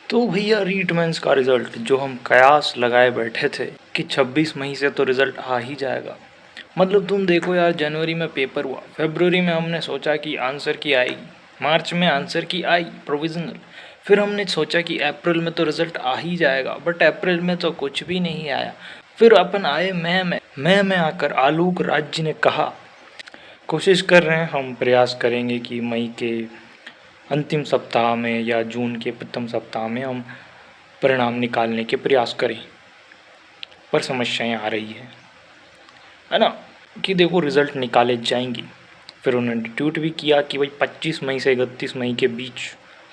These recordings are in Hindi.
तो भैया रीट मेंस का रिज़ल्ट जो हम कयास लगाए बैठे थे कि 26 मई से तो रिज़ल्ट आ ही जाएगा। मतलब तुम देखो यार, जनवरी में पेपर हुआ, फरवरी में हमने सोचा कि आंसर की आएगी, मार्च में आंसर की आई प्रोविज़नल, फिर हमने सोचा कि अप्रैल में तो रिज़ल्ट आ ही जाएगा, बट अप्रैल में तो कुछ भी नहीं आया। फिर अपन आए मई में आकर आलोक राज जी ने कहा, कोशिश कर रहे हैं, हम प्रयास करेंगे कि मई के अंतिम सप्ताह में या जून के प्रथम सप्ताह में हम परिणाम निकालने के प्रयास करें, पर समस्याएं आ रही है ना, कि देखो रिज़ल्ट निकाले जाएंगी। फिर उन्होंने ट्वीट भी किया कि भाई 25 मई से 31 मई के बीच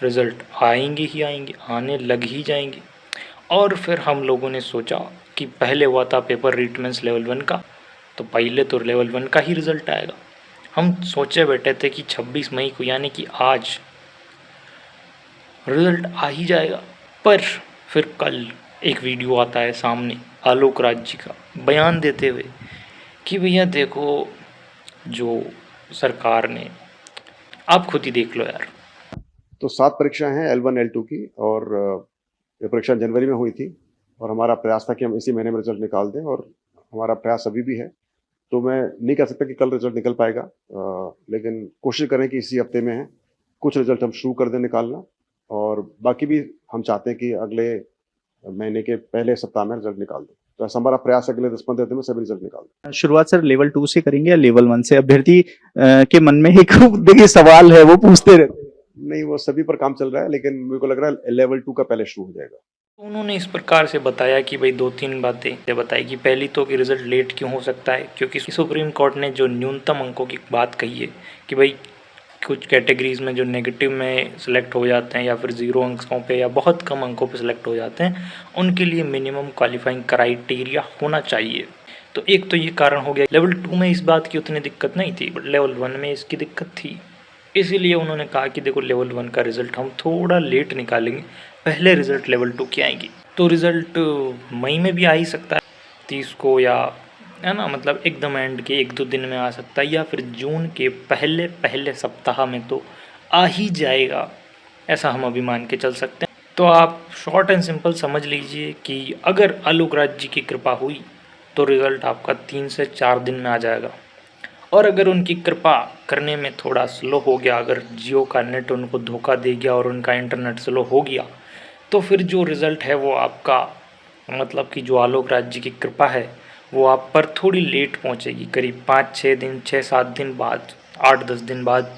रिज़ल्ट आएंगे ही आएंगे, आने लग ही जाएंगे। और फिर हम लोगों ने सोचा कि पहले हुआ था पेपर रीट मेंस लेवल 1 का, तो पहले तो लेवल 1 का ही रिज़ल्ट आएगा। हम सोचे बैठे थे कि 26 मई को यानी कि आज रिज़ल्ट आ ही जाएगा। पर फिर कल एक वीडियो आता है सामने आलोक राज जी का बयान देते हुए कि भैया देखो, जो सरकार ने, आप खुद ही देख लो यार। तो 7 परीक्षाएं हैं L1 L2 की, और ये परीक्षा जनवरी में हुई थी और हमारा प्रयास था कि हम इसी महीने में रिजल्ट निकाल दें, और हमारा प्रयास अभी भी है। तो मैं नहीं कह सकता कि कल रिजल्ट निकल पाएगा, लेकिन कोशिश करें कि इसी हफ्ते में है कुछ रिजल्ट हम शुरू कर दें निकालना, और बाकी भी हम चाहते हैं कि अगले महीने के पहले सप्ताह में रिजल्ट निकाल दें। तो ऐसा हमारा प्रयास है, अगले 10-15 दिन में सभी रिजल्ट निकाल दें। शुरुआत सर लेवल 2 से करेंगे या लेवल 1 से? अभ्यर्थी के मन में एक देखिए सवाल है, वो पूछते रहते हैं। नहीं, वो सभी पर काम चल रहा है, लेकिन मेरे को लग रहा है लेवल 2 का पहले शुरू हो जाएगा। उन्होंने इस प्रकार से बताया कि भाई 2-3 बातें बताई कि पहली तो कि रिज़ल्ट लेट क्यों हो सकता है, क्योंकि सुप्रीम कोर्ट ने जो न्यूनतम अंकों की बात कही है कि भाई कुछ कैटेगरीज में जो नेगेटिव में सिलेक्ट हो जाते हैं या फिर 0 अंकों पे या बहुत कम अंकों पे सिलेक्ट हो जाते हैं, उनके लिए मिनिमम क्वालिफाइंग क्राइटेरिया होना चाहिए। तो एक तो ये कारण हो गया। लेवल 2 में इस बात की उतनी दिक्कत नहीं थी, बट लेवल 1 में इसकी दिक्कत थी। इसीलिए उन्होंने कहा कि देखो लेवल 1 का रिज़ल्ट हम थोड़ा लेट निकालेंगे, पहले रिज़ल्ट लेवल 2 की आएंगी। तो रिज़ल्ट मई में भी आ ही सकता है 30 को, या है ना, मतलब एकदम एंड के 1-2 दिन में आ सकता है, या फिर जून के पहले पहले सप्ताह में तो आ ही जाएगा, ऐसा हम अभी मान के चल सकते हैं। तो आप शॉर्ट एंड सिंपल समझ लीजिए कि अगर आलोक राज जी की कृपा हुई तो रिज़ल्ट आपका 3 से 4 दिन में आ जाएगा। और अगर उनकी कृपा करने में थोड़ा स्लो हो गया, अगर जियो का नेट उनको धोखा दे गया और उनका इंटरनेट स्लो हो गया, तो फिर जो रिज़ल्ट है वो आपका, मतलब कि जो आलोक राज जी की कृपा है वो आप पर थोड़ी लेट पहुंचेगी, करीब 5-6 दिन, 6-7 दिन बाद, 8-10 दिन बाद,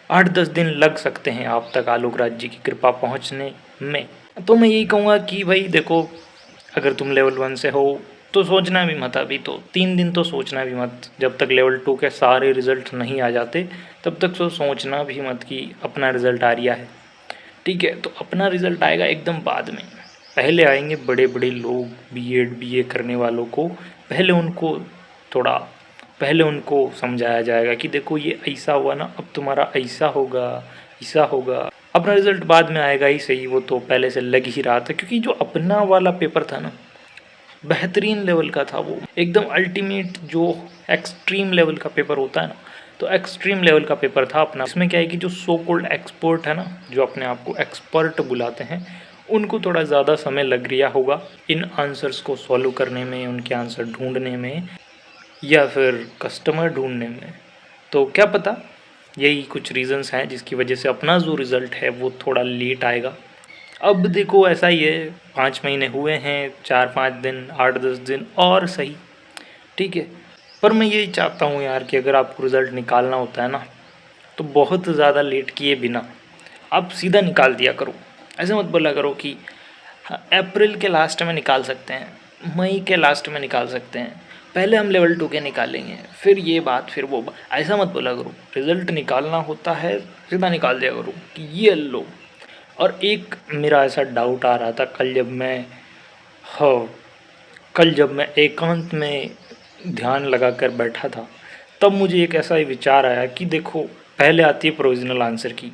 8-10 दिन लग सकते हैं आप तक आलोक राज जी की कृपा पहुंचने में। तो मैं यही कहूँगा कि भाई देखो, अगर तुम लेवल 1 से हो तो सोचना भी मत, अभी तो 3 दिन तो सोचना भी मत, जब तक लेवल 2 के सारे रिज़ल्ट नहीं आ जाते तब तक तो सोचना भी मत कि अपना रिज़ल्ट आ रिया है। ठीक है, तो अपना रिज़ल्ट आएगा एकदम बाद में। पहले आएंगे बड़े बड़े लोग, बीएड बीए करने वालों को, पहले उनको थोड़ा, पहले उनको समझाया जाएगा कि देखो ये ऐसा हुआ ना, अब तुम्हारा ऐसा होगा, ऐसा होगा। अपना रिज़ल्ट बाद में आएगा ही सही, वो तो पहले से लग ही रहा था, क्योंकि जो अपना वाला पेपर था ना, बेहतरीन लेवल का था, वो एकदम अल्टीमेट, जो एक्सट्रीम लेवल का पेपर होता है ना, तो एक्सट्रीम लेवल का पेपर था अपना। इसमें क्या है कि जो सो कॉल्ड एक्सपर्ट है ना, जो अपने आप को एक्सपर्ट बुलाते हैं, उनको थोड़ा ज़्यादा समय लग गया होगा इन आंसर्स को सॉल्व करने में, उनके आंसर ढूंढने में, या फिर कस्टमर ढूंढने में। तो क्या पता यही कुछ रीज़न्स हैं जिसकी वजह से अपना जो रिज़ल्ट है वो थोड़ा लेट आएगा। अब देखो ऐसा ही है, 5 महीने हुए हैं, 4-5 दिन, 8-10 दिन और सही, ठीक है। पर मैं यही चाहता हूँ यार कि अगर आपको रिज़ल्ट निकालना होता है ना, तो बहुत ज़्यादा लेट किए बिना आप सीधा निकाल दिया करो। ऐसे मत बोला करो कि हाँ, अप्रैल के लास्ट में निकाल सकते हैं, मई के लास्ट में निकाल सकते हैं, पहले हम लेवल 2 के निकालेंगे, फिर ये बात, फिर वो बात, ऐसा मत बोला करो। रिज़ल्ट निकालना होता है सीधा निकाल दिया करो कि ये लो। और एक मेरा ऐसा डाउट आ रहा था हाँ, कल जब मैं एकांत में ध्यान लगाकर बैठा था, तब मुझे एक ऐसा ही विचार आया कि देखो, पहले आती है प्रोविज़नल आंसर की,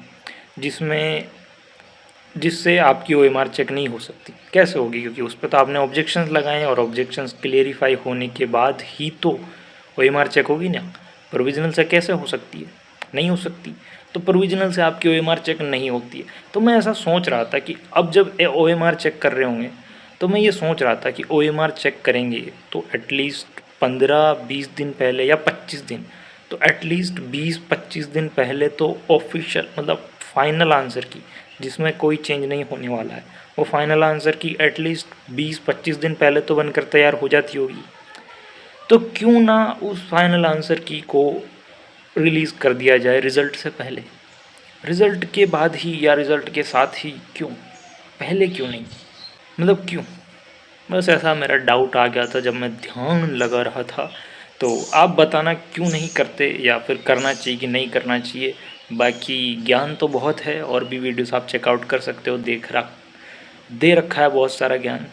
जिससे आपकी ओएमआर चेक नहीं हो सकती। कैसे होगी? क्योंकि उस पर तो आपने ऑब्जेक्शंस लगाए हैं, और ऑब्जेक्शंस क्लियरिफाई होने के बाद ही तो ओएमआर चेक होगी ना। प्रोविज़नल से कैसे हो सकती है? नहीं हो सकती। तो प्रोविजनल से आपकी OMR चेक नहीं होती है। तो मैं ऐसा सोच रहा था कि अब जब OMR चेक कर रहे होंगे तो मैं ये सोच रहा था कि OMR चेक करेंगे तो एटलीस्ट 15-20 दिन पहले या 25 दिन, तो एटलीस्ट 20-25 दिन पहले तो ऑफिशियल मतलब फाइनल आंसर की, जिसमें कोई चेंज नहीं होने वाला है, वो फाइनल आंसर की एटलीस्ट 20-25 दिन पहले तो बनकर तैयार हो जाती होगी। तो क्यों ना उस फाइनल आंसर की को रिलीज़ कर दिया जाए रिज़ल्ट से पहले, रिज़ल्ट के बाद ही या रिज़ल्ट के साथ ही, क्यों पहले क्यों नहीं, मतलब क्यों? बस ऐसा मेरा डाउट आ गया था जब मैं ध्यान लगा रहा था। तो आप बताना क्यों नहीं करते, या फिर करना चाहिए कि नहीं करना चाहिए। बाकी ज्ञान तो बहुत है और भी वीडियोस आप चेकआउट कर सकते हो, दे रखा है बहुत सारा ज्ञान।